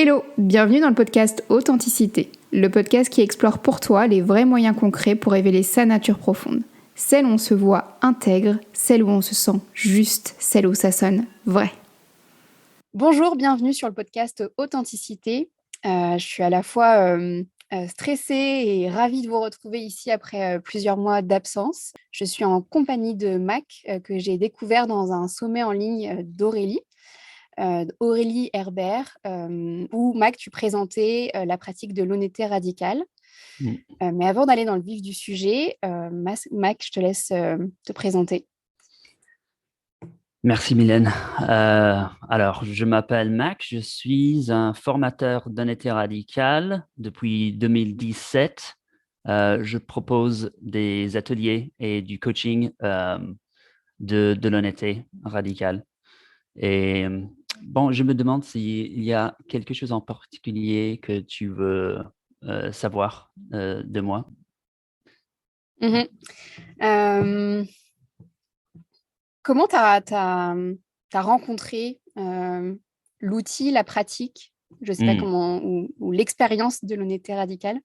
Hello, bienvenue dans le podcast Authenticité, le podcast qui explore pour toi les vrais moyens concrets pour révéler sa nature profonde. Celle où on se voit intègre, celle où on se sent juste, celle où ça sonne vrai. Bonjour, bienvenue sur le podcast Authenticité. Je suis à la fois stressée et ravie de vous retrouver ici après plusieurs mois d'absence. Je suis en compagnie de Mac, que j'ai découvert dans un sommet en ligne d'Aurélie. Aurélie Herbert, où Mac, tu présentais la pratique de l'honnêteté radicale. Mais avant d'aller dans le vif du sujet, Mac, je te laisse te présenter. Merci Mylène. Alors, je m'appelle Mac, je suis un formateur d'honnêteté radicale depuis 2017. Je propose des ateliers et du coaching de l'honnêteté radicale. Et bon, je me demande s'il y a quelque chose en particulier que tu veux savoir de moi. Comment tu as rencontré l'outil, la pratique, je ne sais pas comment, ou l'expérience de l'honnêteté radicale?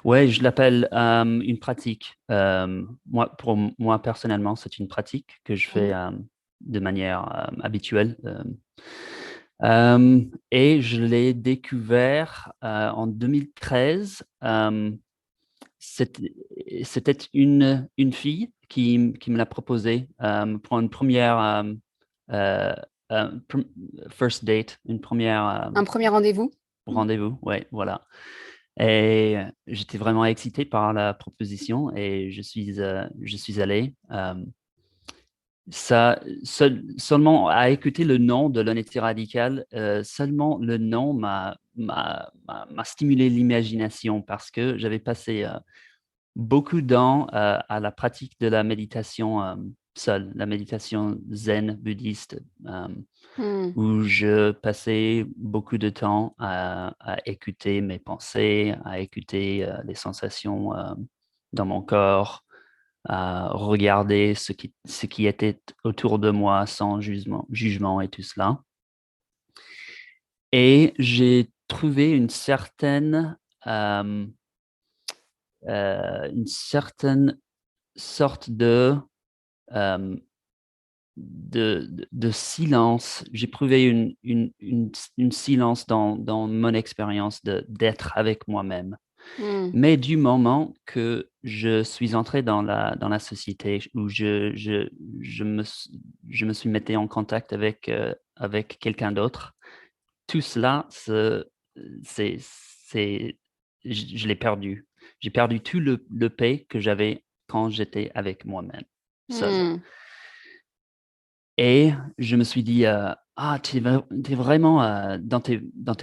Ouais, je l'appelle une pratique. Pour moi, personnellement, c'est une pratique que je fais de manière habituelle. Et je l'ai découvert en 2013. C'était une fille qui me l'a proposé pour une première euh, first date, une première Un premier rendez-vous? rendez-vous. Ouais, voilà. Et j'étais vraiment excité par la proposition et je suis allé. Seulement à écouter le nom de l'honnêteté radicale, seulement le nom m'a stimulé l'imagination parce que j'avais passé beaucoup de temps à la pratique de la méditation seule, la méditation zen bouddhiste. Où je passais beaucoup de temps à écouter mes pensées, à écouter les sensations dans mon corps, à regarder ce qui était autour de moi sans jugement et tout cela. Et j'ai trouvé euh, une certaine sorte euh, de silence. J'ai prouvé une silence dans mon expérience d'être avec moi-même. Mais du moment que je suis entré dans la société où je me suis mis en contact avec quelqu'un d'autre, tout cela, je l'ai perdu. J'ai perdu tout le paix que j'avais quand j'étais avec moi-même, seul. Et je me suis dit, t'es vraiment dans tes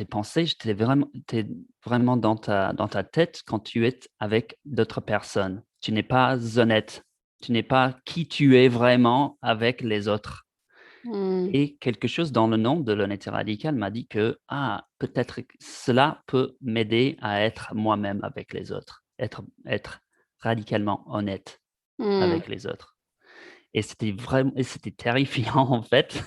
pensées, t'es vraiment dans ta tête quand tu es avec d'autres personnes. Tu n'es pas honnête. Tu n'es pas qui tu es vraiment avec les autres. Et quelque chose dans le nom de l'honnêteté radicale m'a dit que, peut-être que cela peut m'aider à être moi-même avec les autres, être radicalement honnête avec les autres. Et c'était terrifiant en fait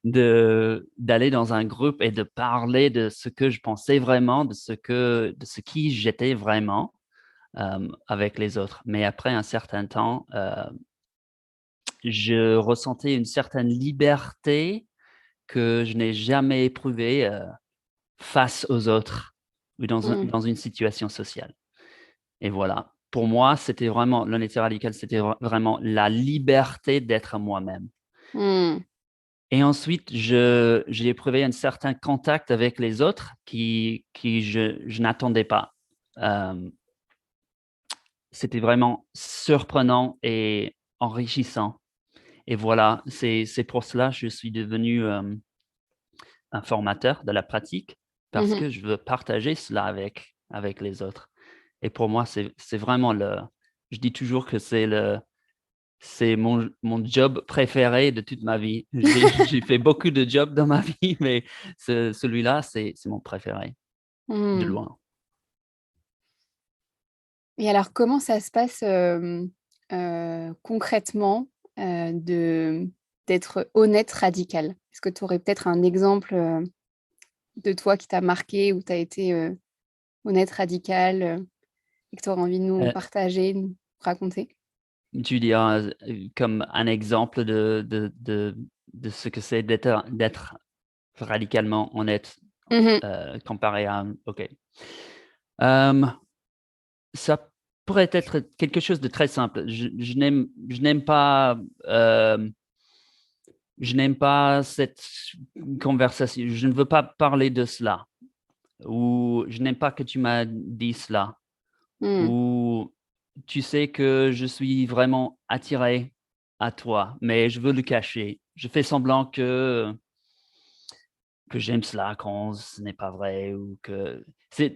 d'aller dans un groupe et de parler de ce que je pensais vraiment, de ce qui j'étais vraiment avec les autres. Mais après un certain temps, je ressentais une certaine liberté que je n'ai jamais éprouvée face aux autres ou dans une situation sociale. Et voilà. Pour moi, c'était vraiment, l'honnêteté radicale, c'était vraiment la liberté d'être moi-même. Et ensuite, j'ai éprouvé un certain contact avec les autres qui je n'attendais pas. C'était vraiment surprenant et enrichissant. Et voilà, c'est pour cela que je suis devenu un formateur de la pratique parce que je veux partager cela avec les autres. Et pour moi, c'est vraiment je dis toujours que c'est mon job préféré de toute ma vie. J'ai fait beaucoup de jobs dans ma vie, mais celui-là, c'est mon préféré, de loin. Et alors, comment ça se passe concrètement d'être honnête radical? Est-ce que tu aurais peut-être un exemple de toi qui t'a marqué, où tu as été honnête, radical, et que tu aurais envie de nous Euh, partager, de nous raconter? Tu diras comme un exemple de ce que c'est d'être radicalement honnête Mhm. comparé à... OK. Euh, Ça pourrait être quelque chose de très simple. Je n'aime pas, je n'aime pas cette conversation. Je ne veux pas parler de cela. Ou je n'aime pas que tu m'as dit cela. Mm. Ou tu sais que je suis vraiment attiré à toi, mais je veux le cacher. Je fais semblant que j'aime cela quand ce n'est pas vrai ou que c'est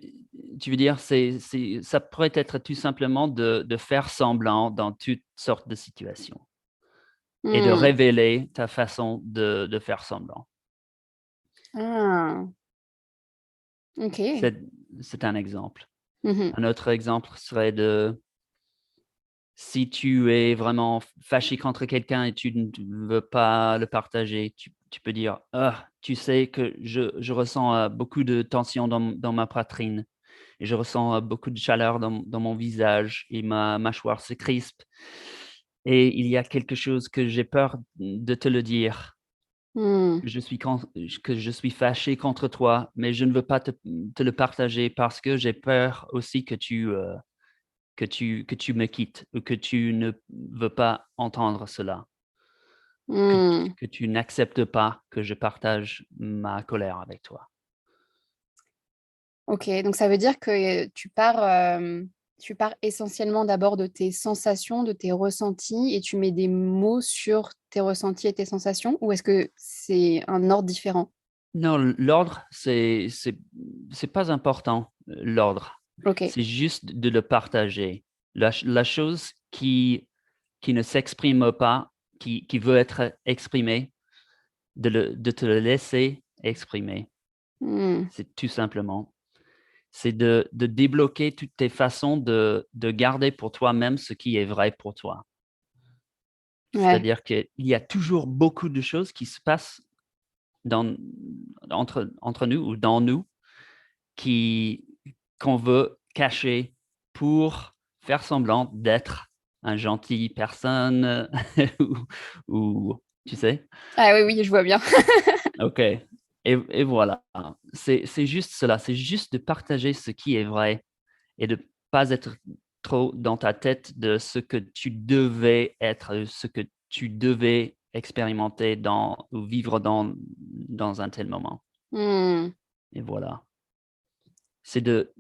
tu veux dire, ça pourrait être tout simplement de faire semblant dans toutes sortes de situations et de Mm. révéler ta façon de faire semblant. Ah, ok. C'est c'est un exemple. Mhm. Un autre exemple serait de si tu es vraiment fâché contre quelqu'un et tu ne veux pas le partager, tu peux dire: «Ah, tu sais que je ressens, beaucoup de tension dans ma poitrine et je ressens, beaucoup de chaleur dans mon visage et ma mâchoire se crispe et il y a quelque chose que j'ai peur de te le dire. Mm. Que je suis fâché contre toi, mais je ne veux pas te le partager parce que j'ai peur aussi que tu me quittes ou que tu ne veux pas entendre cela, Mm. que tu n'acceptes pas que je partage ma colère avec toi». Ok, donc ça veut dire que tu pars essentiellement d'abord de tes sensations, de tes ressentis, et tu mets des mots sur tes ressentis et tes sensations, ou est-ce que c'est un ordre différent? Non, l'ordre, c'est pas important, l'ordre. Ok. C'est juste de le partager. La chose qui ne s'exprime pas, qui veut être exprimée, de te le laisser exprimer. Hmm. C'est tout simplement. C'est de débloquer toutes tes façons de garder pour toi-même ce qui est vrai pour toi. Ouais. C'est-à-dire qu'il y a toujours beaucoup de choses qui se passent dans entre nous ou dans nous qui qu'on veut cacher pour faire semblant d'être un gentil personne ou tu sais? Ah oui, oui, je vois bien. OK et voilà. C'est juste cela, c'est juste de partager ce qui est vrai et de pas être trop dans ta tête de ce que tu devais être, ce que tu devais expérimenter dans ou vivre dans un tel moment Hmm. et voilà. C'est de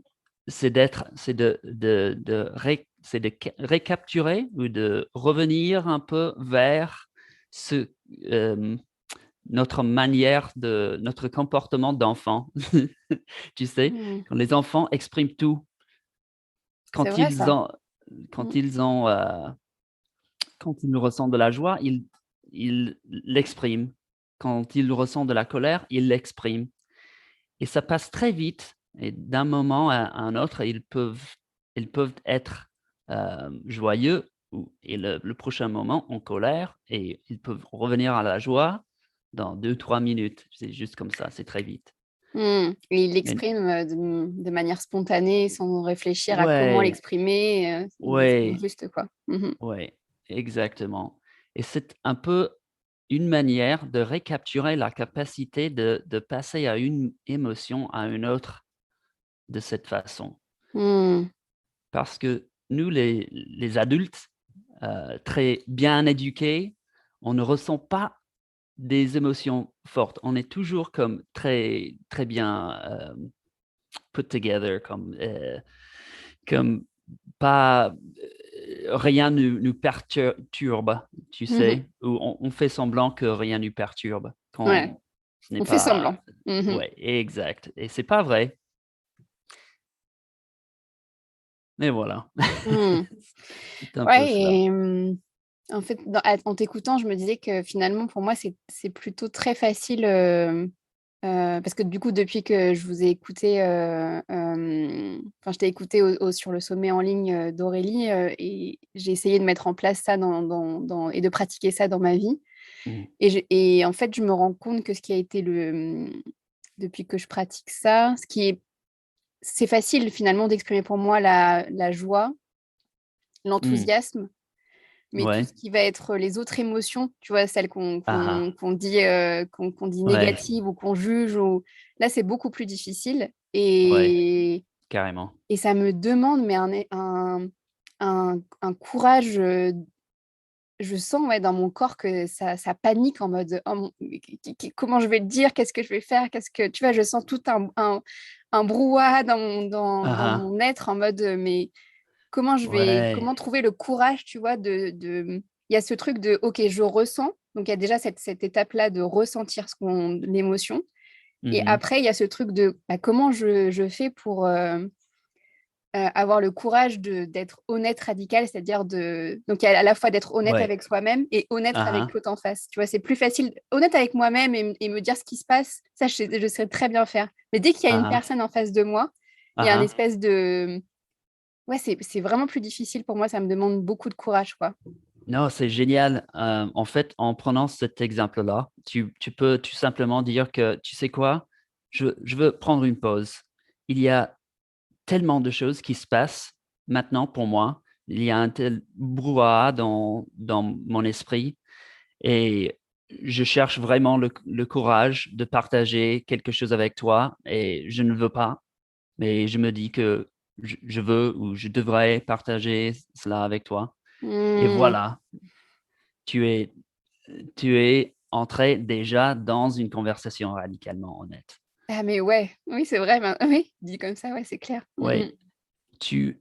c'est d'être c'est de ré c'est de ca récapturer ou de revenir un peu vers ce, hem, notre manière de notre comportement d'enfant. Tu sais? Hmm. Quand les enfants expriment tout, C'est quand vrai ils ça. ont Hmm. quand ils ont, quand ils ressentent de la joie, ils l'expriment. Quand ils ressentent de la colère, ils l'expriment et ça passe très vite et d'un moment à un autre, ils peuvent être, joyeux ou et le prochain moment en colère et ils peuvent revenir à la joie dans 2 3 minutes. C'est juste comme ça, c'est très vite. Hmm. Et il Mais l'exprime de manière spontanée, sans réfléchir à comment ouais, l'exprimer. Il l'exprime ouais, juste, quoi. Mhm. ouais, exactement et c'est un peu une manière de récapturer la capacité de passer à une émotion à une autre de cette façon. Hmm. Parce que nous, les adultes, très bien éduqués, on ne ressent pas des émotions fortes. On est toujours comme très très bien, put together, comme pas, rien nous perturbe, tu Mhm. sais? Ou on fait semblant que rien nous perturbe Ouais, quand ce n'est on fait pas semblant. Mhm. ouais, exact et c'est pas vrai, mais voilà. Hmm. C'est un peu Ouais, cela. et en fait, en t'écoutant, je me disais que finalement, pour moi, c'est plutôt très facile, parce que du coup, depuis que je vous ai écouté, enfin, je t'ai écouté sur le sommet en ligne d'Aurélie, et j'ai essayé de mettre en place ça et de pratiquer ça dans ma vie. Mmh. Et en fait, je me rends compte que ce qui a été depuis que je pratique ça. C'est facile finalement d'exprimer pour moi la joie, Hmm. l'enthousiasme, mais tout Ouais. ce qui va être les autres émotions, tu vois, celles Ah, qu'on dit ouais, négatives ou qu'on juge, là, c'est beaucoup plus difficile. ouais, carrément. Et ça me demande mais un courage. Je sens ouais, dans mon corps que ça panique en mode oh, comment je vais le dire, qu'est-ce que je vais faire, qu'est-ce que tu vois, je sens tout un brouhaha dans Ah, mon être en mode mais ouais, comment trouver le courage, tu vois, il y a ce truc de ok, je ressens, donc il y a déjà cette étape-là de ressentir l'émotion, et mhm, après il y a ce truc de bah, comment je fais pour avoir le courage d'être honnête radical, c'est-à-dire donc il y a à la fois d'être honnête ouais, avec soi-même et honnête avec ah, l'autre en face. Tu vois, c'est plus facile, honnête avec moi-même et me dire ce qui se passe, ça je sais très bien faire. Mais dès qu'il y a une ah, personne en face de moi, il y a un ah. espèce de... Ouais, c'est vraiment plus difficile pour moi, ça me demande beaucoup de courage, quoi. Non, c'est génial. En fait, en prenant cet exemple-là, tu peux tout simplement dire que, tu sais quoi, je veux prendre une pause. Il y a tellement de choses qui se passent maintenant pour moi. Il y a un tel brouhaha dans mon esprit et je cherche vraiment le courage de partager quelque chose avec toi et je ne veux pas, mais je me dis que je veux ou je devrais partager cela avec toi. Et Hmm. voilà, tu es, tu es entré déjà dans une conversation radicalement honnête. Ah mais ouais, oui c'est vrai, oui, dit comme ça, ouais, c'est clair. Oui, tu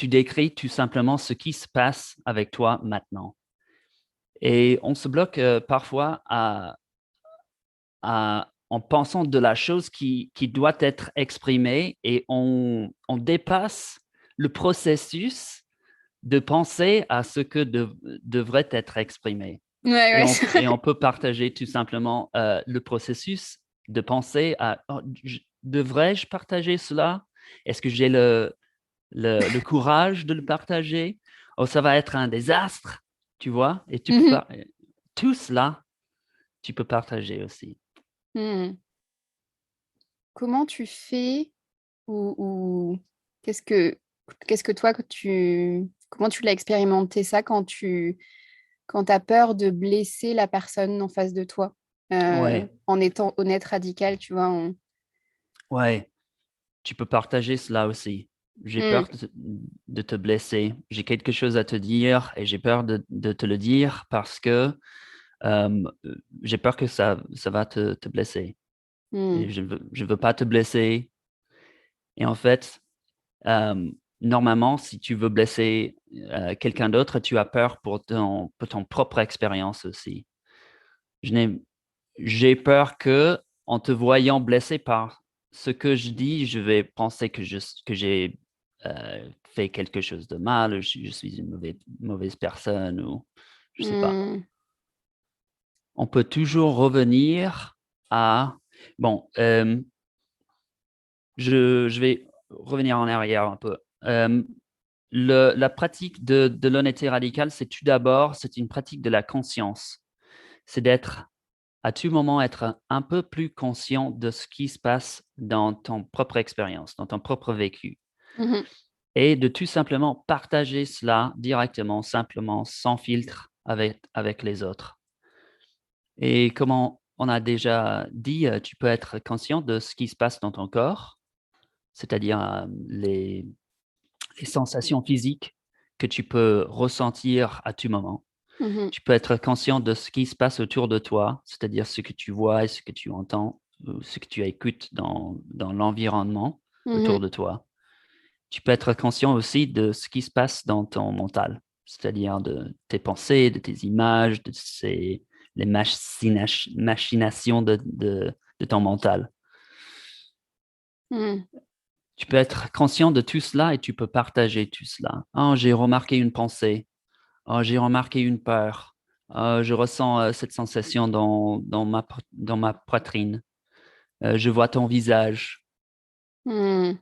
décris tout simplement ce qui se passe avec toi maintenant. Et on se bloque parfois en pensant de la chose qui doit être exprimée et on dépasse le processus de penser à ce que devrait être exprimé. Ouais, Et ouais, on, c'est et vrai. on peut partager tout simplement le processus de penser à oh, devrais-je partager cela? Est-ce que j'ai le courage de le partager? Oh, ça va être un désastre, tu vois? Et tu peux Mhm. pas, tout cela, tu peux partager aussi. Mhm. Comment tu fais ou qu'est-ce que toi comment tu l'as expérimenté ça quand tu as peur de blesser la personne en face de toi Ouais, en étant honnête radical, tu vois ouais, tu peux partager cela aussi. J'ai Hmm. peur de te blesser. J'ai quelque chose à te dire et j'ai peur de te le dire parce que j'ai peur que ça va te blesser. Et Hmm. je veux pas te blesser. Et en fait, normalement, si tu veux blesser quelqu'un d'autre, tu as peur pour ton propre expérience aussi. Je n'ai J'ai peur que, en te voyant blessé par ce que je dis, je vais penser que j'ai fait quelque chose de mal, je suis une mauvaise personne ou je sais pas. Hmm. On peut toujours revenir à bon, je vais revenir en arrière un peu. La pratique de l'honnêteté radicale, c'est tout d'abord, c'est une pratique de la conscience. C'est d'être à tout moment être un peu plus conscient de ce qui se passe dans ton propre expérience, dans ton propre vécu Mhm. et de tout simplement partager cela directement, simplement, sans filtre avec les autres. Et comme on a déjà dit, tu peux être conscient de ce qui se passe dans ton corps, c'est-à-dire les sensations physiques que tu peux ressentir à tout moment. Mhm. Tu peux être conscient de ce qui se passe autour de toi, c'est-à-dire ce que tu vois et ce que tu entends, ou ce que tu écoutes dans l'environnement autour Mhm. de toi. Tu peux être conscient aussi de ce qui se passe dans ton mental, c'est-à-dire de tes pensées, de tes images, les machinations de ton mental. Mhm. Tu peux être conscient de tout cela et tu peux partager tout cela. Oh, j'ai remarqué une pensée. Oh, j'ai remarqué une peur. Je ressens cette sensation dans ma poitrine. Je vois ton visage. Mhm.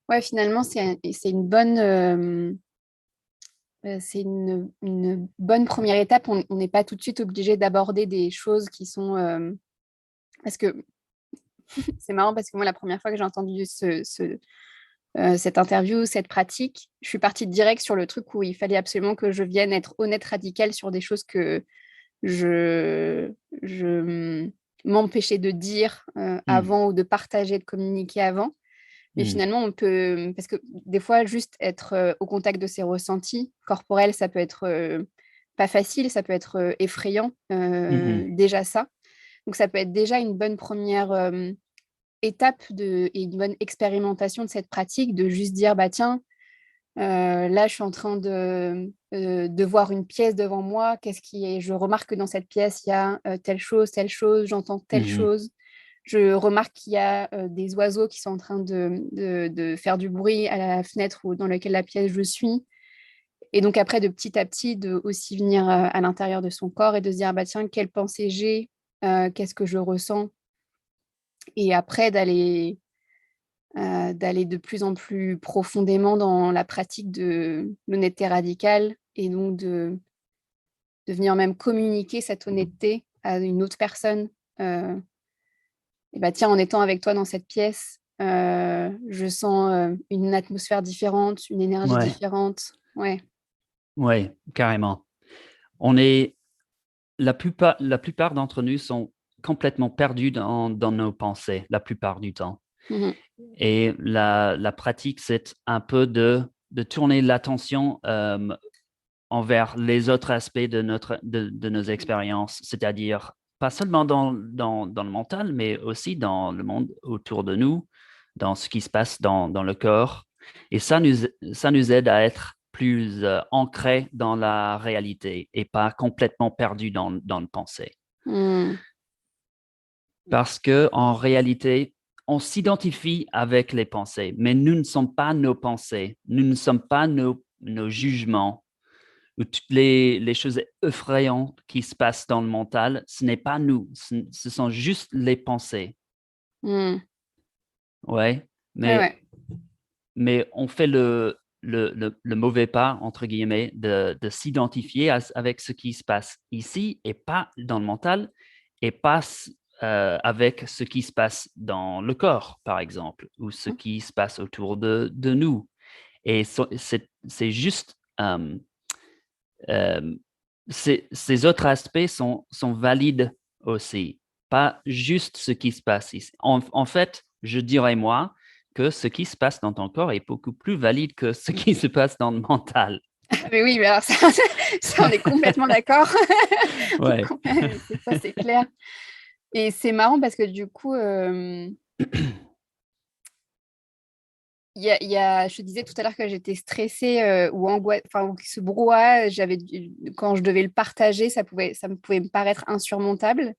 Ouais, finalement, c'est une bonne, c'est une bonne première étape. On n'est pas tout de suite obligé d'aborder des choses qui sont Parce que c'est marrant parce que moi, la première fois que j'ai entendu cette interview, cette pratique, je suis partie direct sur le truc où il fallait absolument que je vienne être honnête radicale sur des choses que je m'empêchais de dire Hmm. avant ou de partager, de communiquer avant. Mais Hmm. finalement, on peut, parce que des fois, juste être au contact de ses ressentis corporels, ça peut être pas facile, ça peut être effrayant, Mhm. déjà ça. Donc, ça peut être déjà une bonne première étape et une bonne expérimentation de cette pratique, de juste dire, bah tiens, là, je suis en train de voir une pièce devant moi. Qu'est-ce qui est? Je remarque que dans cette pièce, il y a telle chose, j'entends telle Mhm. chose. Je remarque qu'il y a des oiseaux qui sont en train de faire du bruit à la fenêtre ou dans laquelle la pièce je suis. Et donc après, de petit à petit, de aussi venir à l'intérieur de son corps et de se dire, bah tiens, quelle pensée j'ai, qu'est-ce que je ressens. Et après, d'aller de plus en plus profondément dans la pratique de l'honnêteté radicale et donc de venir même communiquer cette honnêteté à une autre personne. Et bah tiens, en étant avec toi dans cette pièce, je sens une atmosphère différente, une énergie Ouais, différente. Ouais. ouais, carrément. On est la plupart d'entre nous sont complètement perdus dans nos pensées la plupart du temps. Mhm. Et la pratique, c'est un peu de tourner l'attention envers les autres aspects de nos expériences, c'est-à-dire pas seulement dans le mental, mais aussi dans le monde autour de nous, dans ce qui se passe dans le corps. Et ça nous aide à être plus ancrés dans la réalité et pas complètement perdus dans le pensée. Mhm. Parce que en réalité, on s'identifie avec les pensées, mais nous ne sommes pas nos pensées, nous ne sommes pas nos jugements ou toutes les choses effrayantes qui se passent dans le mental. Ce n'est pas nous, ce sont juste les pensées. Mhm. Ouais, Ouais, mais, ouais. mais on fait le mauvais pas, entre guillemets, de s'identifier avec ce qui se passe ici et pas dans le mental et pas avec ce qui se passe dans le corps, par exemple, ou ce qui se passe autour de nous. Et c'est juste, euh, ces autres aspects sont valides aussi, pas juste ce qui se passe ici. En fait, je dirais moi que ce qui se passe dans ton corps est beaucoup plus valide que ce qui se passe dans le mental. Mais oui, mais alors ça, ça, on est complètement d'accord. Ouais. Ça, c'est clair. Et c'est marrant parce que du coup, je te disais tout à l'heure que j'étais stressée ou angoissée, enfin, ce brouhaha, quand je devais le partager, ça me pouvait me paraître insurmontable.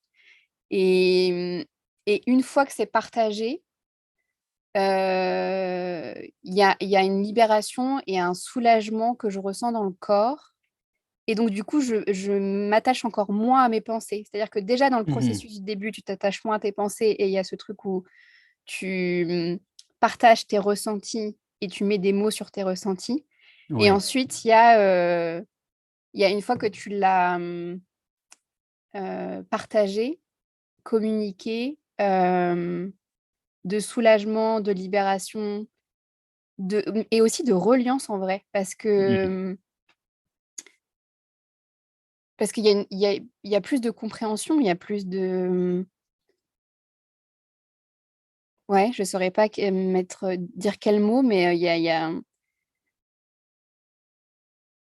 Et, et une fois que c'est partagé, il y a une libération et un soulagement que je ressens dans le corps. Et donc, du coup, je m'attache encore moins à mes pensées. C'est-à-dire que déjà, dans le Mhm. processus du début, tu t'attaches moins à tes pensées et il y a ce truc où tu partages tes ressentis et tu mets des mots sur tes ressentis. Et Ouais. ensuite, il y a une fois que tu l'as partagé, communiqué, de soulagement, de libération, et aussi de reliance en vrai, Mhm. parce qu'il y a, il y a plus de compréhension, il y a plus de... Ouais, je ne saurais pas dire quel mot, mais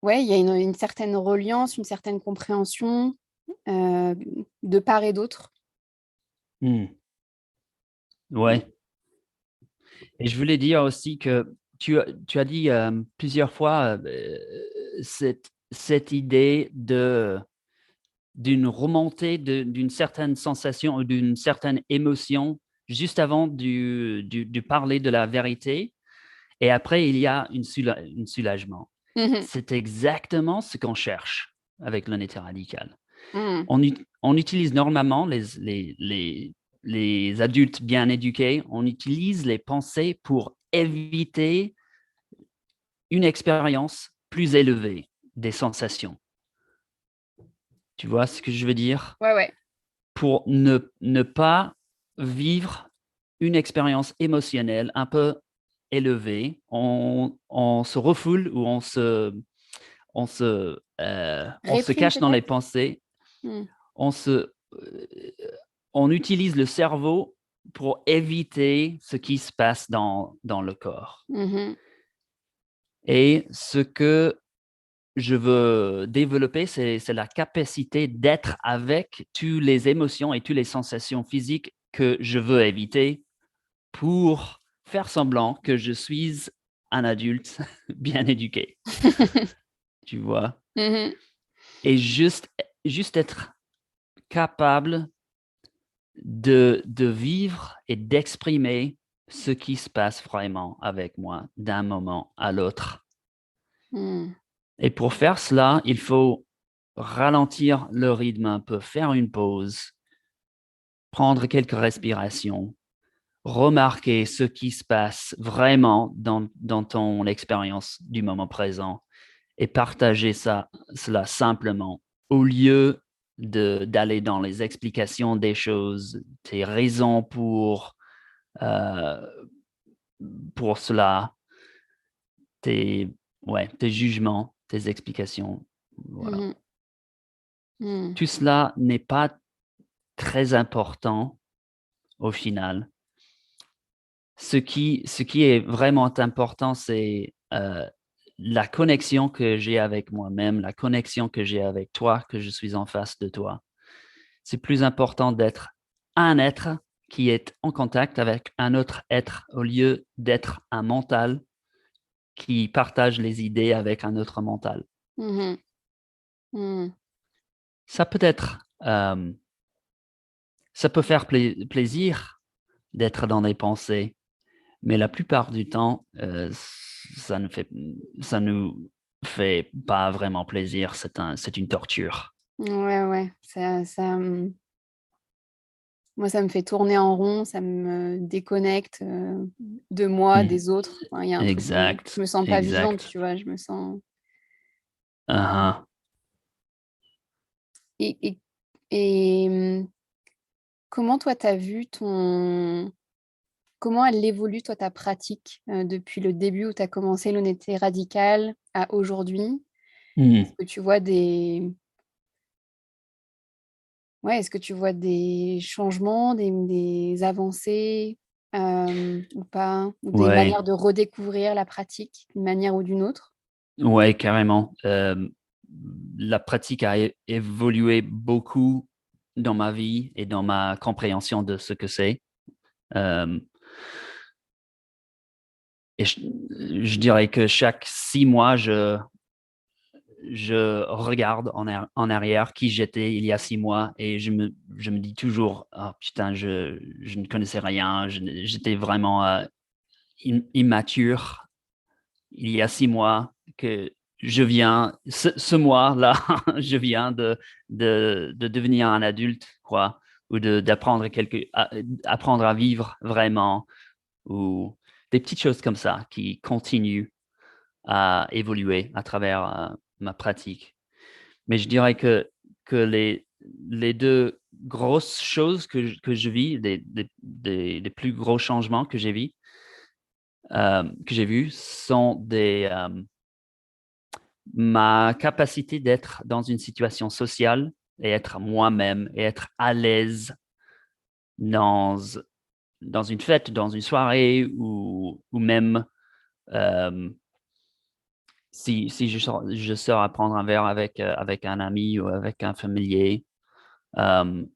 ouais, il y a une certaine reliance, une certaine compréhension euh, de part et d'autre. Mhm. Ouais. Et je voulais dire aussi que tu as dit plusieurs fois cette idée d'une remontée d'une certaine sensation ou d'une certaine émotion juste avant du parler de la vérité. Et après, il y a une soulagement. Mhm. C'est exactement ce qu'on cherche avec l'honnêteté radicale. Mhm. On utilise normalement les adultes bien éduqués, on utilise les pensées pour éviter une expérience plus élevée des sensations. Tu vois ce que je veux dire? Ouais, ouais. Pour ne pas vivre une expérience émotionnelle un peu élevée, on se refoule ou on se Réprime cache dans les peut-être? pensées, Mmh. on se, euh, on utilise le cerveau pour éviter ce qui se passe dans le corps. Mmh. Et ce que je veux développer, c'est la capacité d'être avec toutes les émotions et toutes les sensations physiques que je veux éviter pour faire semblant que je suis un adulte bien éduqué, tu vois? Mmh. Et juste être capable de vivre et d'exprimer ce qui se passe vraiment avec moi d'un moment à l'autre. Mmh. Et pour faire cela, il faut ralentir le rythme un peu, faire une pause, prendre quelques respirations, remarquer ce qui se passe vraiment dans ton expérience du moment présent et partager cela simplement au lieu d'aller dans les explications des choses, tes raisons euh, pour cela, tes, ouais, tes jugements, tes explications. Voilà. Mmh. Mmh. Tout cela n'est pas très important au final. Ce qui est vraiment important, c'est la connexion que j'ai avec moi-même, la connexion que j'ai avec toi, que je suis en face de toi. C'est plus important d'être un être qui est en contact avec un autre être au lieu d'être un mental qui partage les idées avec un autre mental. Mmh. Mmh. Ça peut être, ça peut faire plaisir d'être dans des pensées, mais la plupart du temps, ça nous fait pas vraiment plaisir. C'est une torture. Ouais, ouais, moi, ça me fait tourner en rond, ça me déconnecte, de moi, Mmh. des autres. Enfin, il y a un truc où je Exact, me sens pas vivante, exact. tu vois? Je me sens Hein, et et et comment toi, tu as vu comment elle évolue, toi, ta pratique, depuis le début où tu as commencé l'honnêteté radicale à aujourd'hui? Est-ce mmh. que tu vois des Ouais, est-ce que tu vois des changements, des avancées, ou pas? Ou des Ouais, manières de redécouvrir la pratique d'une manière ou d'une autre? ouais, carrément. La pratique a évolué beaucoup dans ma vie et dans ma compréhension de ce que c'est. Hem et je dirais que chaque 6 mois, je regarde en arrière qui j'étais il y a 6 mois et je me dis toujours: «Ah putain, je ne connaissais rien, j'étais vraiment, immature il y a 6 mois, que je viens ce mois-là, je viens de devenir un adulte, quoi, ou d'apprendre apprendre à vivre vraiment, ou des petites choses comme ça qui continuent à évoluer à travers, ma pratique. Mais je dirais que les 2 grosses choses que je vis, des plus gros changements que j'ai vus sont ma capacité d'être dans une situation sociale et être moi-même et être à l'aise dans dans une fête, dans une soirée ou même, hem, si je sors à prendre un verre avec un ami ou avec un familier. hem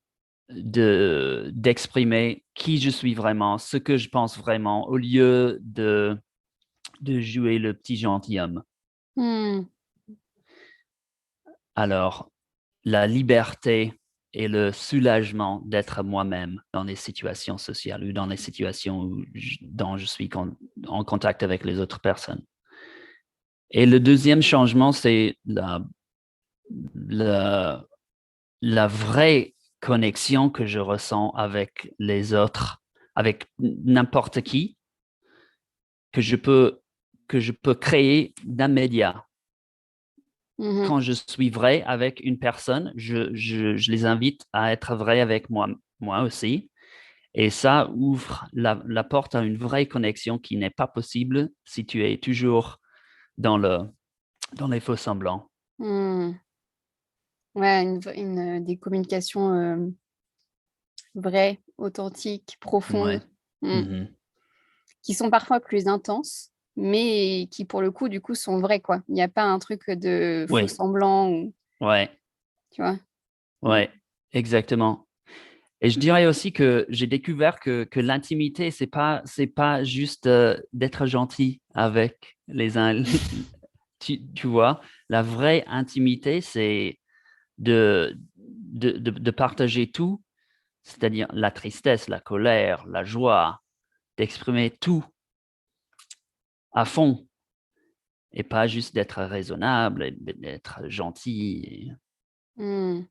d'exprimer qui je suis vraiment, ce que je pense vraiment, au lieu de jouer le petit gentilhomme. Mmh. Alors, la liberté et le soulagement d'être moi-même dans les situations sociales ou dans les situations dont je suis en contact avec les autres personnes. Et le deuxième changement, c'est la, la vraie connexion que je ressens avec les autres, avec n'importe qui, que je peux que je peux créer d'un média. Mmh mh. Quand je suis vrai avec une personne, je les invite à être vrai avec moi aussi Et ça ouvre la porte à une vraie connexion qui n'est pas possible si tu es toujours dans les faux semblants. Hmm. Ouais, des communications vraies, authentiques, Ouais. profondes, Mhm. qui sont parfois plus intenses, mais qui pour le coup, du coup, sont vraies, quoi. Il n'y a pas un truc de faux Oui, semblant, ou, ouais, tu vois. Mm. ouais, exactement. Et je dirais aussi que j'ai découvert que l'intimité, c'est pas juste d'être gentil avec les uns. Tu vois, la vraie intimité, c'est de partager tout, c'est-à-dire la tristesse, la colère, la joie, d'exprimer tout à fond et pas juste d'être raisonnable, et d'être gentil. Mm.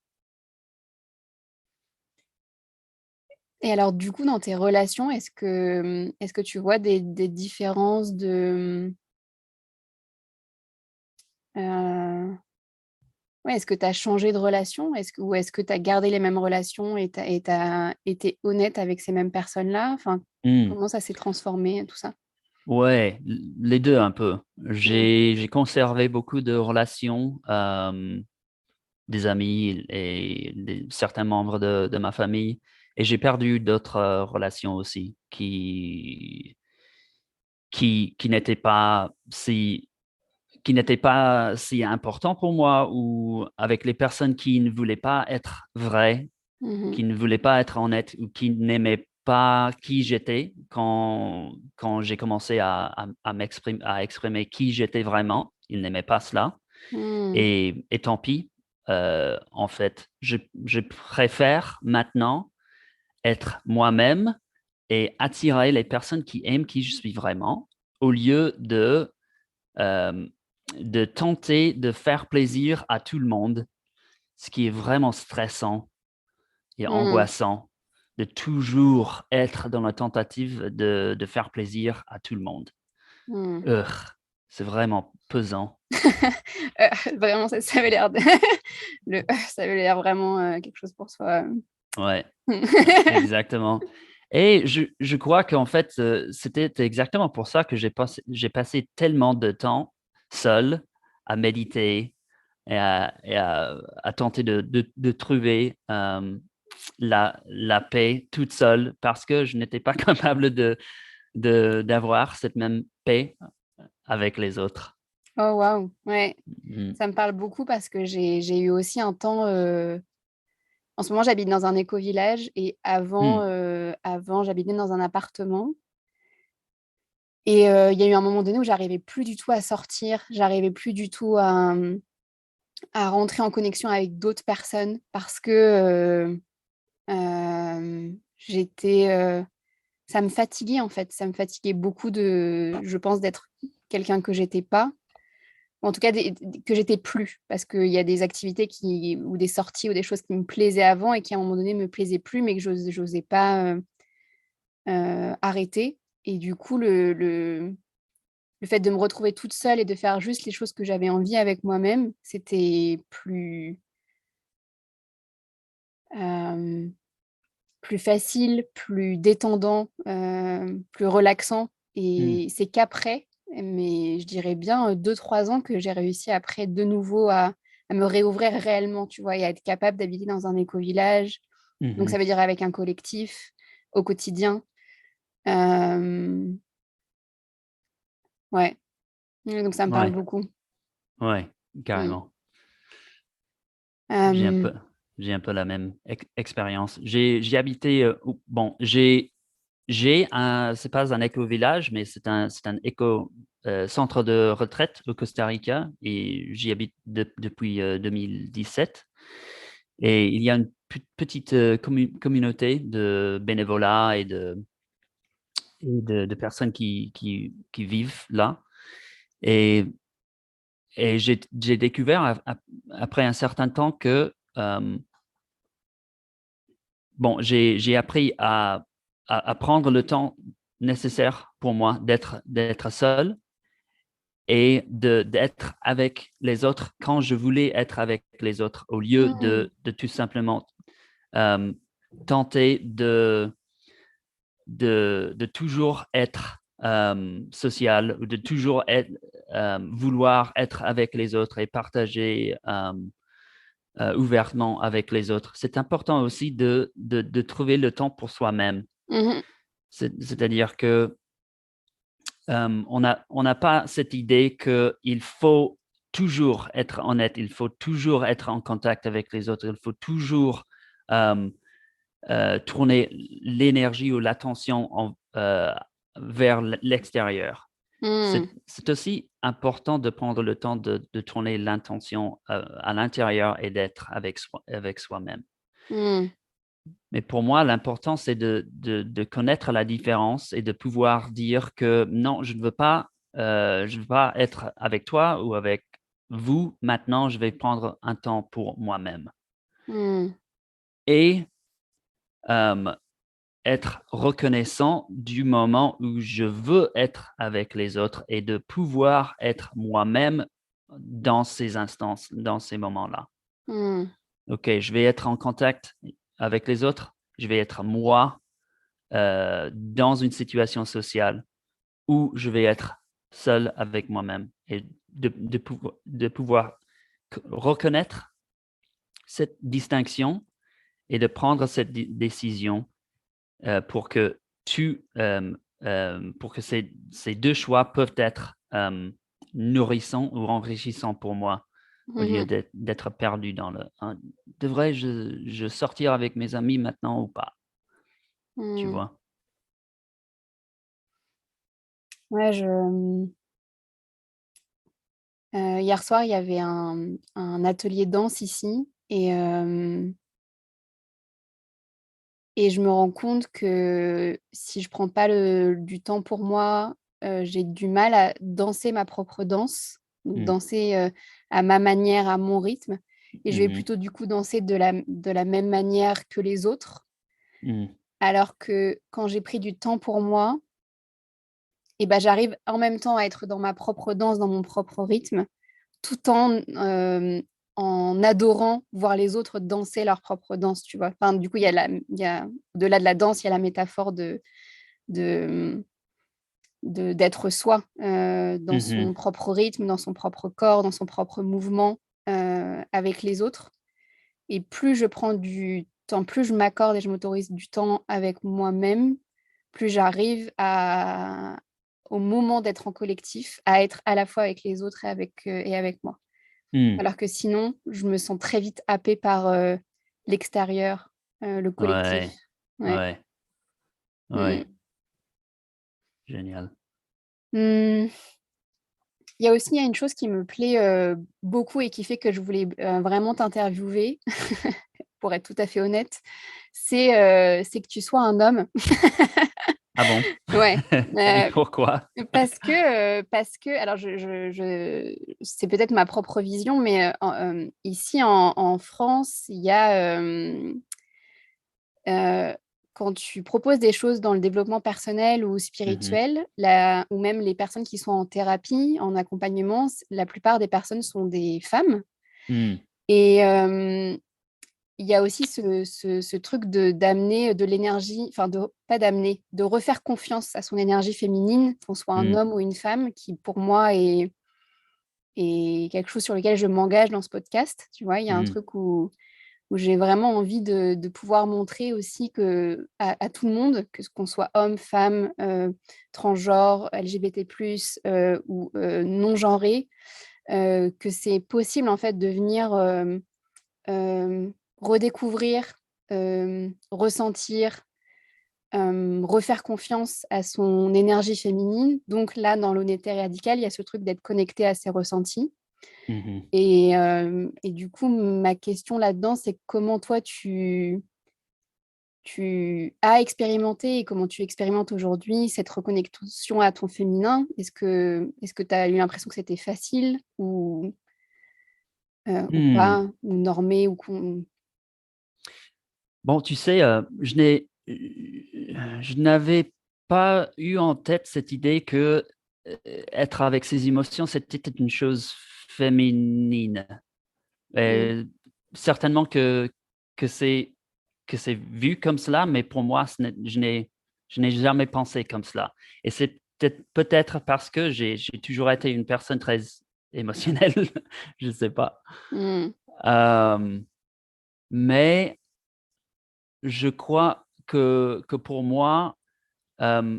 Et alors, du coup, dans tes relations, est-ce que tu vois des différences euh, ouais, est-ce que tu as changé de relation? Ou est-ce que tu as gardé les mêmes relations et tu as été honnête avec ces mêmes personnes-là? Enfin, Hmm. comment ça s'est transformé, tout ça? Ouais, les deux un peu. Mm. J'ai conservé beaucoup de relations, des amis et certains membres de ma famille, et j'ai perdu d'autres relations aussi qui n'étaient pas si importants pour moi, ou avec les personnes qui ne voulaient pas être vraies, Mhm. qui ne voulaient pas être honnêtes, ou qui n'aimaient pas qui j'étais quand j'ai commencé à exprimer qui j'étais vraiment. Ils n'aimaient pas cela. Mm. Et tant pis, en fait, je préfère maintenant être moi-même et attirer les personnes qui aiment qui je suis vraiment, au lieu euh, de tenter de faire plaisir à tout le monde, ce qui est vraiment stressant et Mm. angoissant, de toujours être dans la tentative de faire plaisir à tout le monde. Mm. Ugh, c'est vraiment pesant. Vraiment, ça avait l'air ça avait l'air vraiment quelque chose pour soi. Ouais, exactement. Et je crois qu'en fait, c'était exactement pour ça que j'ai passé tellement de temps seul à méditer et à tenter de trouver la paix toute seule, parce que je n'étais pas capable d'avoir cette même paix avec les autres. Oh, waouh, ouais. Mm. Ça me parle beaucoup parce que j'ai eu aussi un temps. En ce moment, j'habite dans un éco-village et Mm. avant, j'habitais dans un appartement. Et il y a eu un moment donné où j'arrivais plus du tout à sortir, j'arrivais plus du tout à rentrer en connexion avec d'autres personnes parce que j'étais, ça me fatiguait en fait, ça me fatiguait beaucoup je pense, d'être quelqu'un que j'étais pas, ou en tout cas que j'étais plus, parce qu'il y a des activités ou des sorties ou des choses qui me plaisaient avant et qui à un moment donné me plaisaient plus, mais que j'osais pas arrêter. Et du coup, le fait de me retrouver toute seule et de faire juste les choses que j'avais envie avec moi-même, c'était euh, plus facile, plus détendant, plus relaxant. Mm. Et c'est qu'après, mais je dirais bien 2, 3 ans, que j'ai réussi après de nouveau à me réouvrir réellement, tu vois, et à être capable d'habiter dans un éco-village. Donc ça Mhm. veut dire avec un collectif au quotidien. Euh, ouais, donc ça me parle Ouais, beaucoup. ouais, Mm. carrément. J'ai un Euh, peu, j'ai un peu la même expérience. J'ai habité, bon, c'est pas un éco-village, mais c'est un centre de retraite au Costa Rica, et j'y habite depuis 2017. Et il y a une petite communauté de bénévolat et de personnes qui vivent là. Et, et j'ai découvert après un certain temps que bon, j'ai appris à prendre le temps nécessaire pour moi d'être seul, et d'être avec les autres quand je voulais être avec les autres, au lieu mm, de tout simplement euh, tenter de toujours être social, ou de toujours vouloir être avec les autres et partager ouvertement avec les autres. C'est important aussi de trouver le temps pour soi-même. Mhm. C'est-à-dire que on n'a pas cette idée qu'il faut toujours être honnête, il faut toujours être en contact avec les autres, il faut toujours tourner l'énergie ou l'attention vers l'extérieur. Mhm. C'est aussi important de prendre le temps de tourner l'intention à l'intérieur et d'être avec soi-même. Mhm. Mais pour moi, l'important, c'est de connaître la différence et de pouvoir dire que non, je ne veux pas être avec toi ou avec vous. Maintenant, je vais prendre un temps pour moi-même. Mhm. Et euh, être reconnaissant du moment où je veux être avec les autres et de pouvoir être moi-même dans ces instances, dans ces moments-là. Mhm. OK, je vais être en contact avec les autres, je vais être moi dans une situation sociale où je vais être seul avec moi-même et de pouvoir reconnaître cette distinction et de prendre cette décision pour que pour que ces deux choix peuvent être nourrissants ou enrichissants pour moi au lieu Mhm. d'être perdu dans le hein, devrais-je sortir avec mes amis maintenant ou pas, tu Mhm. vois? Ouais, hier soir, il y avait un atelier danse ici et je me rends compte que si je prends pas du temps pour moi, j'ai du mal à danser ma propre danse, donc Mmh. danser, à ma manière, à mon rythme et je vais Mmh. plutôt du coup danser de la même manière que les autres. Mmh. Alors que quand j'ai pris du temps pour moi et ben j'arrive en même temps à être dans ma propre danse, dans mon propre rythme, tout en adorant voir les autres danser leur propre danse, tu vois? Enfin, du coup, il y a au-delà de la danse, il y a la métaphore de, d'être soi, dans son Mmh. propre rythme, dans son propre corps, dans son propre mouvement, avec les autres et plus je prends du temps, plus je m'accorde et je m'autorise du temps avec moi-même, plus j'arrive à au moment d'être en collectif, à être à la fois avec les autres et avec moi. Mmh. Alors que sinon, je me sens très vite happée par, l'extérieur, le collectif. Ouais, Ouais. ouais, Mmh ouais, génial. Mmh. Il y a une chose qui me plaît, beaucoup et qui fait que je voulais vraiment t'interviewer, pour être tout à fait honnête, c'est que tu sois un homme. Ah bon? Ouais, Et pourquoi? parce que alors je c'est peut-être ma propre vision, mais, ici en France, il y a, Heu, quand tu proposes des choses dans le développement personnel ou Mmh. spirituel, la ou même les personnes qui sont en thérapie, en accompagnement, la plupart des personnes sont des femmes Mmh. et il y a aussi ce truc d'amener de l'énergie, enfin de pas d'amener, de refaire confiance à son énergie féminine, qu'on soit un Mmh. homme ou une femme, qui pour moi est quelque chose sur lequel je m'engage dans ce podcast, tu vois? Il y a un Mmh. truc où j'ai vraiment envie de pouvoir montrer aussi que à tout le monde, que ce qu'on soit homme, femme, transgenre, LGBT+, ou non genré, que c'est possible en fait de venir, redécouvrir, ressentir, refaire confiance à son énergie féminine. Donc là, dans l'honnêteté radicale, il y a ce truc d'être connecté à ses ressentis Mmh. et du coup, ma question là-dedans, c'est comment toi tu as expérimenté et comment tu expérimentes aujourd'hui cette reconnexion à ton féminin? Est-ce que tu as eu l'impression que c'était facile ou Mmh. pas? Ou normé ou con Bon, tu sais, je n'avais pas eu en tête cette idée que, être avec ses émotions, c'était une chose féminine. mmh, Certainement que c'est vu comme cela, mais pour moi, ce n'est je n'ai Je n'ai jamais pensé comme cela. Et c'est peut-être parce que j'ai toujours été une personne très émotionnelle, je ne sais pas. Hmm. Euh, mais je crois que pour moi, euh,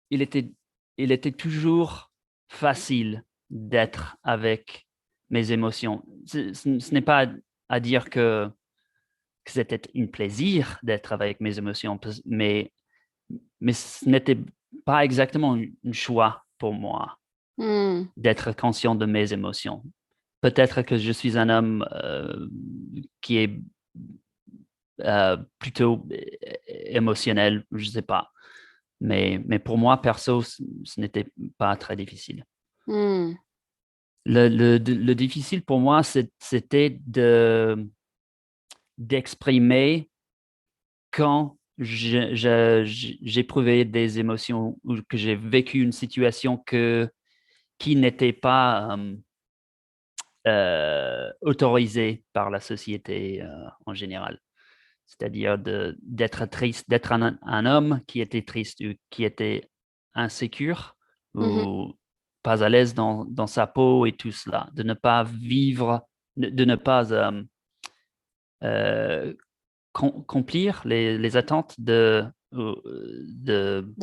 il était, il était toujours facile d'être avec mes émotions. Ce n'est pas à dire que c'était un plaisir d'être avec mes émotions, mais ce n'était pas exactement un choix pour moi Hmm. d'être conscient de mes émotions. Peut-être que je suis un homme qui est plutôt émotionnel, je ne sais pas. Mais pour moi, perso, ce n'était pas très difficile. Hmm. Le difficile pour moi, c'était d'exprimer quand j'éprouvais des émotions ou que j'ai vécu une situation qui n'était pas autorisée par la société en général. C'est-à-dire d'être triste, d'être un homme qui était triste ou qui était insécure Mhm. ou pas à l'aise dans sa peau et tout cela, de ne pas vivre, de ne pas euh, accomplir les attentes De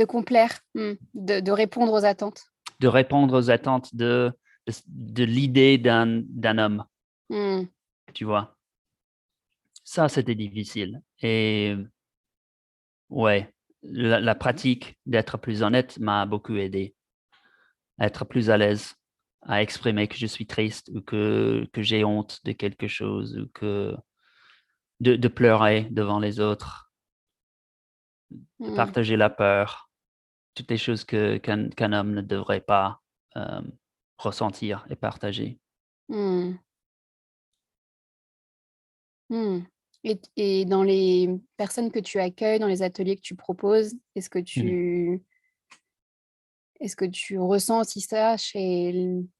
complaire, de répondre aux attentes. de répondre aux attentes de l'idée d'un homme, Hmm. tu vois. Ça, c'était difficile. Et ouais, la pratique d'être plus honnête m'a beaucoup aidé à être plus à l'aise, à exprimer que je suis triste ou que j'ai honte de quelque chose ou que de pleurer devant les autres, de Hmm. partager la peur, toutes les choses qu'un homme ne devrait pas euh, ressentir et partager. Hmm. Hmm. Et dans les personnes que tu accueilles, dans les ateliers que tu proposes, Mhm. est-ce que tu ressens aussi ça chez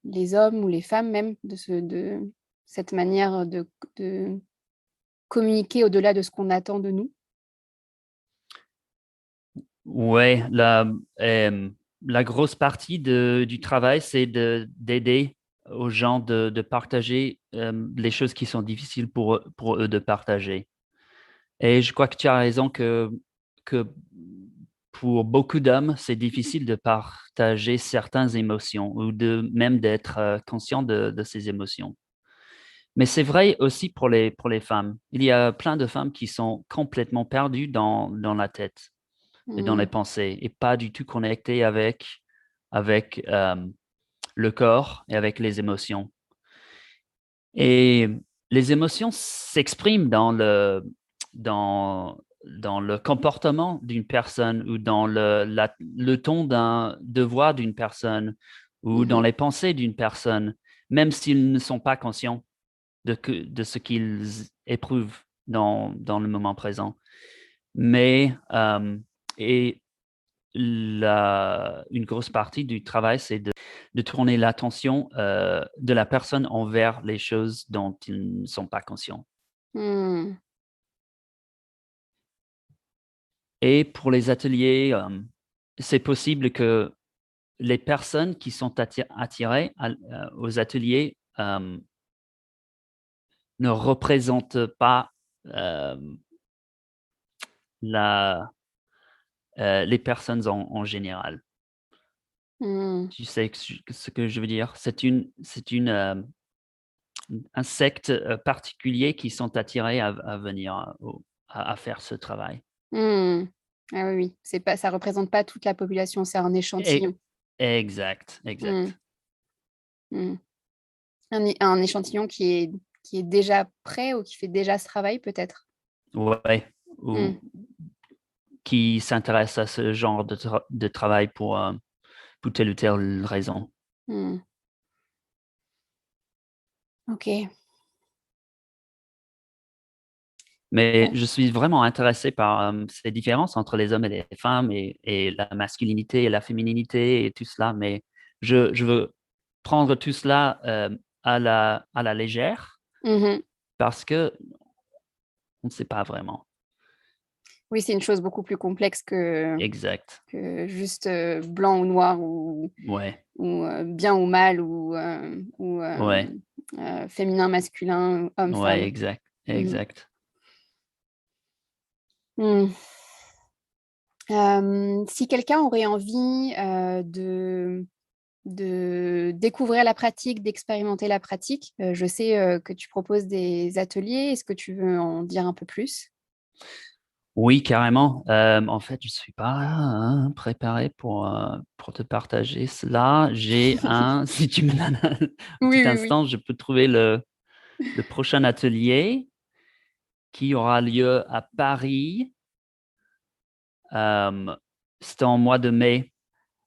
les hommes ou les femmes même, de cette manière de communiquer au-delà de ce qu'on attend de nous? Ouais, la grosse partie du travail, c'est d'aider aux gens de partager les choses qui sont difficiles pour eux de partager. Et je crois que tu as raison que pour beaucoup d'hommes, c'est difficile de partager certaines émotions ou même d'être conscient de ces émotions. Mais c'est vrai aussi pour les femmes. Il y a plein de femmes qui sont complètement perdues dans la tête et dans les Hmm. pensées et pas du tout connectées avec le corps et avec les émotions. Et les émotions s'expriment dans le comportement d'une personne ou dans le ton de voix d'une personne ou dans Mhm. les pensées d'une personne, même s'ils ne sont pas conscients de ce qu'ils éprouvent dans le moment présent. Mais, et une grosse partie du travail, c'est de tourner l'attention de la personne envers les choses dont ils ne sont pas conscients. Hmm. Et pour les ateliers, c'est possible que les personnes qui sont attirées aux ateliers ne représentent pas euh, la, les personnes en général. Hmm. Tu sais ce que je veux dire? Un secte particulier qui sont attirés à venir à faire ce travail. Hmm. Ah oui, oui, c'est pas, ça représente pas toute la population, c'est un Et, échantillon. exact, Hmm. exact. Hmm. Un échantillon qui est déjà prêt ou qui fait déjà ce travail, peut-être. Ouais, Hmm. ou qui s'intéresse à ce genre de travail pour telle ou telle raison. Hmm. Ok. Mais Bon. je suis vraiment intéressé par ces différences entre les hommes et les femmes et la masculinité et la fémininité et tout cela. Mais je veux prendre tout cela à la légère Mhm. parce que on ne sait pas vraiment. Oui, c'est une chose beaucoup plus complexe Exact. que juste blanc ou noir ou Ouais, bien ou mal ou ouais, féminin, masculin, homme, ouais, femme. exact, Mhm. exact. Hmm. Si quelqu'un aurait envie de découvrir la pratique, d'expérimenter la pratique, je sais que tu proposes des ateliers. Est-ce que tu veux en dire un peu plus? Oui, carrément. En fait, je suis pas préparé pour te partager cela. J'ai un, si tu me donnes un Oui, petit oui, oui. instant, je peux trouver le prochain atelier qui aura lieu à Paris. Euh, c'est en mois de mai.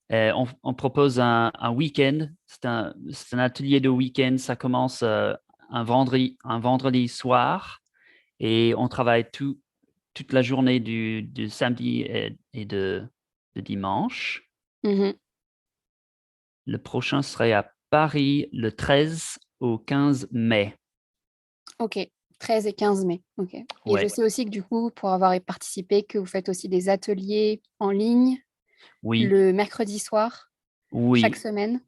On propose un week-end. C'est un atelier de week-end. Ça commence un vendredi soir et on travaille toute la journée du samedi et de dimanche. Mhm. Le prochain serait à Paris le 13 au 15 mai. Ok, 13 et 15 mai. Ok. Et je Ouais, sais aussi que du coup, pour avoir participé, que vous faites aussi des ateliers en ligne oui, le mercredi soir, chaque oui. semaine,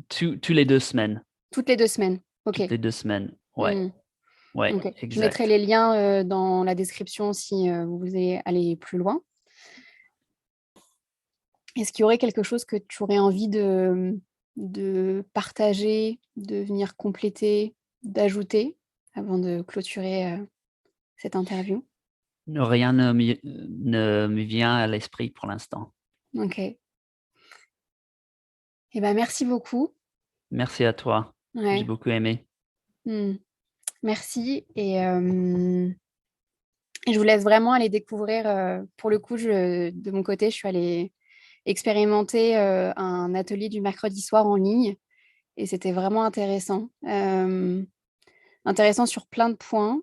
Tous les 2 semaines. toutes les 2 semaines. Ok. Toutes les 2 semaines. Ouais, Hmm. ouais, Ok. Je mettrai exact. les liens dans la description si vous voulez aller plus loin. Est-ce qu'il y aurait quelque chose que tu aurais envie de partager, de venir compléter, d'ajouter avant de clôturer cette interview? Rien ne me vient à l'esprit pour l'instant. Ok. Eh ben, merci beaucoup. Merci à toi. J'ai Ouais. beaucoup aimé. Hmm. Merci. Et je vous laisse vraiment aller découvrir. Pour le coup, de mon côté, je suis allée expérimenter un atelier du mercredi soir en ligne et c'était vraiment intéressant. Intéressant sur plein de points,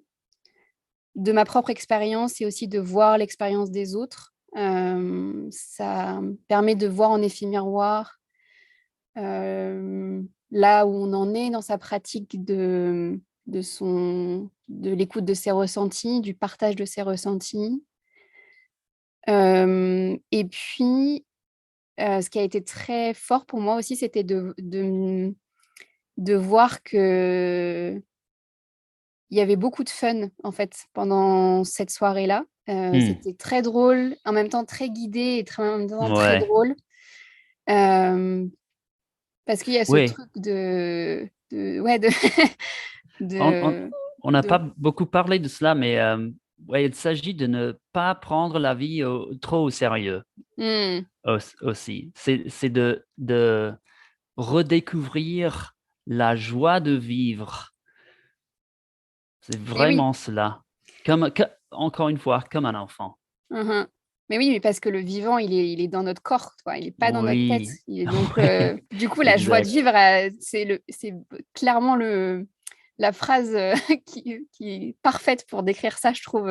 de ma propre expérience et aussi de voir l'expérience des autres. Ça me permet de voir en effet miroir là où on en est dans sa pratique de l'écoute de ses ressentis, du partage de ses ressentis. Et puis, ce qui a été très fort pour moi aussi, c'était de voir qu'il y avait beaucoup de fun, en fait, pendant cette soirée-là. Hmm. C'était très drôle, en même temps très guidé et en même temps très Ouais, drôle. Hem, Parce qu'il y a ce oui. truc ouais, On on de on n'a pas de beaucoup parlé de cela, mais ouais, il s'agit de ne pas prendre la vie trop au sérieux mmh, aussi. C'est de redécouvrir la joie de vivre. C'est mais oui, vraiment cela. Encore une fois, comme un enfant. mmh. Mais oui, mais parce que le vivant, il est dans notre corps, quoi, il est pas dans notre tête. Oui, Il est donc ouais, du coup, la joie de exact. vivre, c'est clairement la phrase, qui est parfaite pour décrire ça, je trouve,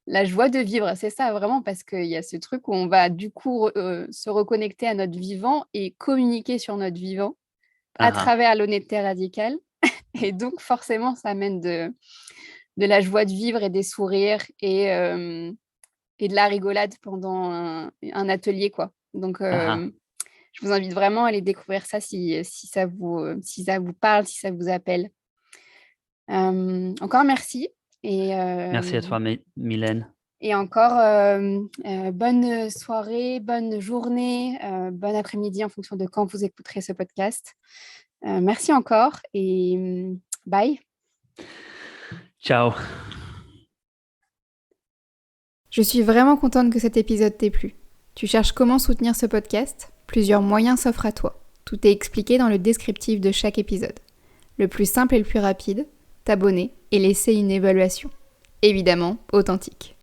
la joie de vivre. C'est ça vraiment, parce qu'il y a ce truc où on va du coup se reconnecter à notre vivant et communiquer sur notre vivant à Ah, ah, travers l'honnêteté radicale et donc forcément, ça amène de la joie de vivre et des sourires et de la rigolade pendant un atelier, quoi. Donc, ah, ah. je vous invite vraiment à aller découvrir ça si ça vous parle, si ça vous appelle. Encore merci et Merci à hem toi, Mylène. et encore, bonne soirée, bonne journée, bon après-midi en fonction de quand vous écouterez ce podcast. Merci encore et bye. Ciao. Je suis vraiment contente que cet épisode t'ait plu. Tu cherches comment soutenir ce podcast? Plusieurs moyens s'offrent à toi. Tout est expliqué dans le descriptif de chaque épisode. Le plus simple et le plus rapide, t'abonner et laisser une évaluation. Évidemment, authentique.